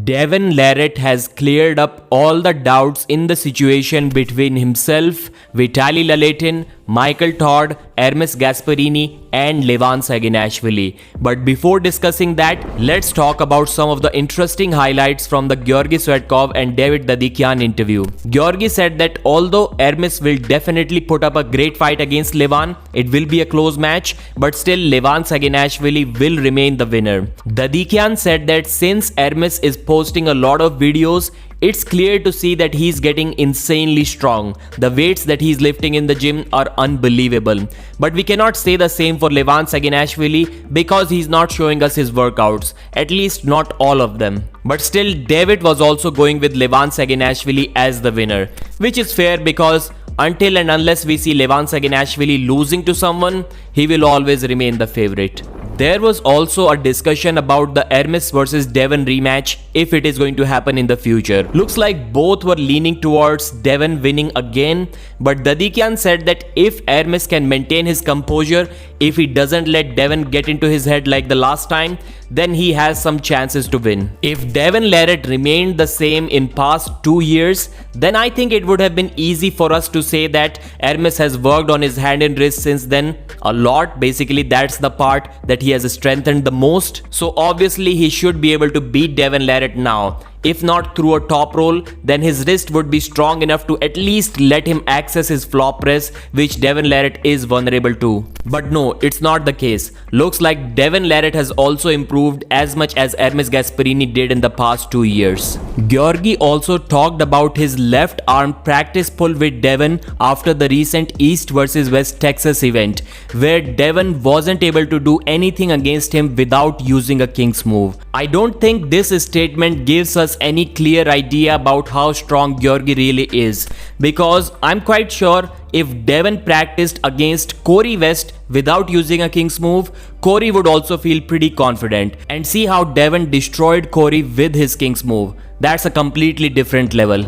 Devon Larratt has cleared up all the doubts in the situation between himself, Vitaly Laletin, Michael Todd, Hermes Gasparini and Levan Saginashvili. But before discussing that, let's talk about some of the interesting highlights from the Georgi Swetkov and David Dadikian interview. Georgi said that although Hermes will definitely put up a great fight against Levan, it will be a close match, but still Levan Saginashvili will remain the winner. Dadikian said that since Hermes is posting a lot of videos, it's clear to see that he's getting insanely strong. The weights that he's lifting in the gym are unbelievable. But we cannot say the same for Levan Saginashvili because he's not showing us his workouts, at least not all of them. But still, David was also going with Levan Saginashvili as the winner, which is fair because until and unless we see Levan Saginashvili losing to someone, he will always remain the favorite. There was also a discussion about the Hermes versus Devon rematch if it is going to happen in the future. Looks like both were leaning towards Devon winning again, but Dadikian said that if Hermes can maintain his composure, if he doesn't let Devon get into his head like the last time, then he has some chances to win. If Devon Larratt remained the same in past 2 years, then I think it would have been easy for us to say that Hermes has worked on his hand and wrist since then a lot. Basically, that's the part that he has strengthened the most. So obviously he should be able to beat Devon Larratt now. If not through a top roll, then his wrist would be strong enough to at least let him access his flop press, which Devon Larratt is vulnerable to. But no, it's not the case. Looks like Devon Larratt has also improved as much as Hermes Gasparini did in the past 2 years. Georgi also talked about his left arm practice pull with Devon after the recent East vs West Texas event, where Devon wasn't able to do anything against him without using a king's move. I don't think this statement gives us any clear idea about how strong Georgi really is, because I'm quite sure if Devon practiced against Corey West without using a king's move, Corey would also feel pretty confident. And see how Devon destroyed Corey with his king's move. That's a completely different level.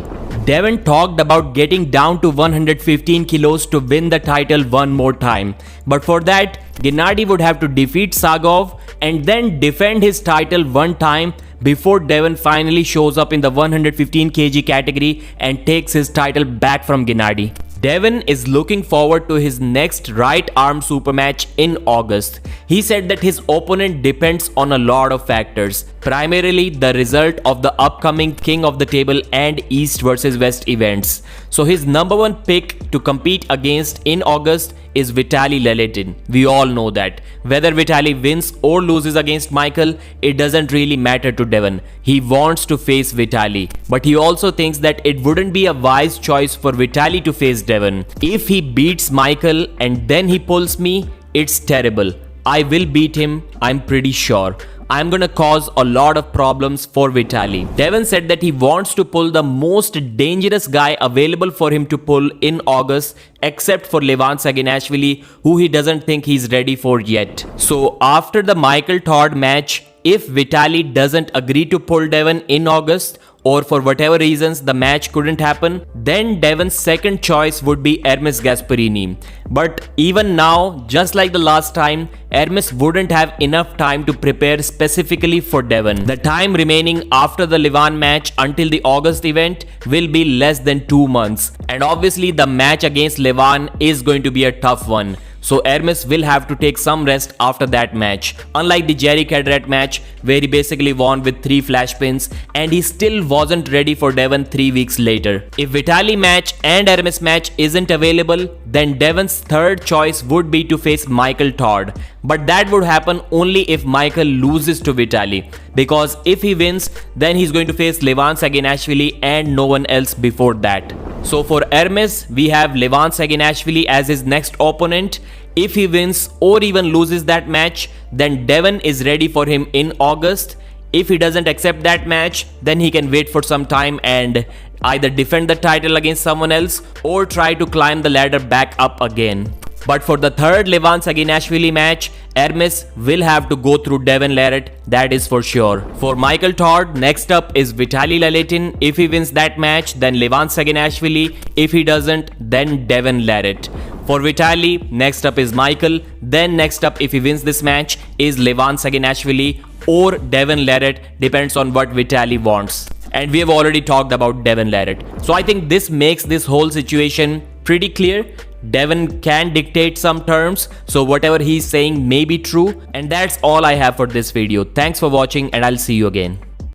Devon talked about getting down to 115 kilos to win the title one more time. But for that, Gennady would have to defeat Sagov and then defend his title one time before Devon finally shows up in the 115 kg category and takes his title back from Gennady. Devon is looking forward to his next right arm super match in August. He said that his opponent depends on a lot of factors, primarily the result of the upcoming King of the Table and East vs West events. So his number one pick to compete against in August is Vitaly Laletin. We all know that. Whether Vitaly wins or loses against Michael, it doesn't really matter to Devon. He wants to face Vitaly, but he also thinks that it wouldn't be a wise choice for Vitaly to face Devon. If he beats Michael and then he pulls me, it's terrible. I will beat him, I'm pretty sure. I'm gonna cause a lot of problems for Vitaly. Devon said that he wants to pull the most dangerous guy available for him to pull in August, except for Levan Saginashvili, who he doesn't think he's ready for yet. So after the Michael Todd match, if Vitaly doesn't agree to pull Devon in August, or for whatever reasons the match couldn't happen, then Devon's second choice would be Hermes Gasparini. But even now, just like the last time, Hermes wouldn't have enough time to prepare specifically for Devon. The time remaining after the Levan match until the August event will be less than 2 months. And obviously the match against Levan is going to be a tough one. So Hermes will have to take some rest after that match. Unlike the Jerry Cadret match, where he basically won with 3 flash pins and he still wasn't ready for Devon 3 weeks later. If Vitaly match and Hermes match isn't available, then Devon's third choice would be to face Michael Todd. But that would happen only if Michael loses to Vitaly, because if he wins, then he's going to face Levan Saginashvili and no one else before that. So for Hermes, we have Levan Saginashvili as his next opponent. If he wins or even loses that match, then Devon is ready for him in August. If he doesn't accept that match, then he can wait for some time and either defend the title against someone else or try to climb the ladder back up again. But for the third Levan Saginashvili match, Hermes will have to go through Devon Larratt, that is for sure. For Michael Todd, next up is Vitaly Laletin. If he wins that match, then Levan Saginashvili. If he doesn't, then Devon Larratt. For Vitaly, next up is Michael. Then next up, if he wins this match, is Levan Saginashvili or Devon Larratt, depends on what Vitaly wants. And we have already talked about Devon Larratt. So I think this makes this whole situation pretty clear. Devon can dictate some terms, so whatever he's saying may be true. And that's all I have for this video. Thanks for watching, and I'll see you again.